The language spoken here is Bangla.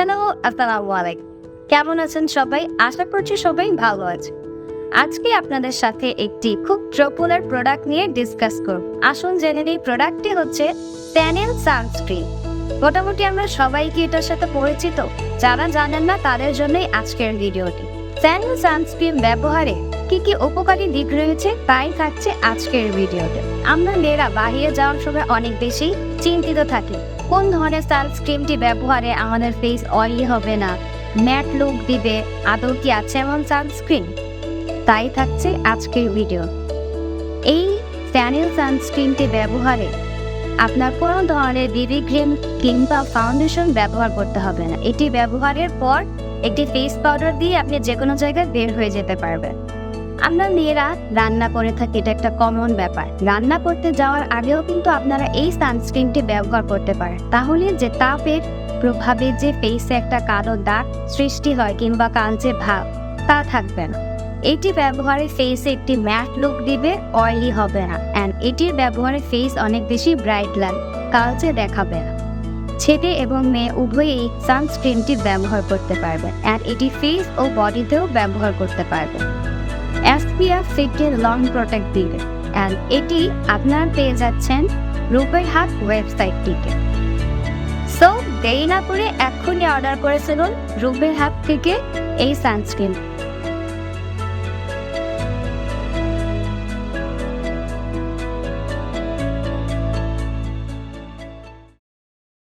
হ্যালো, আসসালামু আলাইকুম। কেমন আছেন সবাই? আশা করছি সবাই ভালো আছে। আজকে আপনাদের সাথে একটি খুব পপুলার প্রোডাক্ট নিয়ে ডিসকাস করব। আসুন জেনে নিই প্রোডাক্টটি হচ্ছে স্ন্যানেল সানস্ক্রিন। মোটামুটি আমরা সবাই কি এটার সাথে পরিচিত? যারা জানেন না তাদের জন্যই আজকের ভিডিওটি। স্ন্যানেল সানস্ক্রিন ব্যবহারে কি কি উপকারী দিক রয়েছে তাই থাকছে আজকের ভিডিওতে। আমরা মেয়েরা বাহিরে যাওয়ার সময় অনেক বেশি চিন্তিত থাকি কোন ধরনের সানস্ক্রিনটি ব্যবহারে আমাদের ফেস অয়েলি হবে না, ম্যাট লুক দিবে, আদৌ কি আছে এমন সানস্ক্রিন? তাই থাকছে আজকের ভিডিও। এই স্ন্যানেল সানস্ক্রিনটি ব্যবহারে আপনার কোনো ধরনের বিবি ক্রিম কিংবা ফাউন্ডেশন ব্যবহার করতে হবে না। এটি ব্যবহারের পর একটি ফেস পাউডার দিয়ে আপনি যে কোনো জায়গায় বের হয়ে যেতে পারবেন। আমরা মেয়েরা রান্না করে থাকি, এটা একটা কমন ব্যাপার। রান্না করতে যাওয়ার আগেও কিন্তু আপনারা এই সানস্ক্রিনটি ব্যবহার করতে পারেন। তাহলে যে তাপের প্রভাবে যে ফেসে একটা কালো দাগ সৃষ্টি হয় কিংবা কালচে ভাব তা থাকবে না। এটি ব্যবহারে ফেসে একটি ম্যাট লুক দিবে, অয়েলি হবে না। অ্যান্ড এটির ব্যবহারে ফেস অনেক বেশি ব্রাইট লাগবে, কালচে দেখাবে না। ছেলে এবং মেয়ে উভয়ই সানস্ক্রিনটি ব্যবহার করতে পারবে। অ্যান্ড এটি ফেস ও বডিতেও ব্যবহার করতে পারবে। SPF 50 লং প্রোটেক্ট দিবে। অ্যান্ড এটি আপনারা পেয়ে যাচ্ছেন রুপারহাট ওয়েবসাইটটিতে। সো দেরি না করে এক্ষুনি অর্ডার করে ফেলুন রুপারহাট থেকে এই সানস্ক্রিন।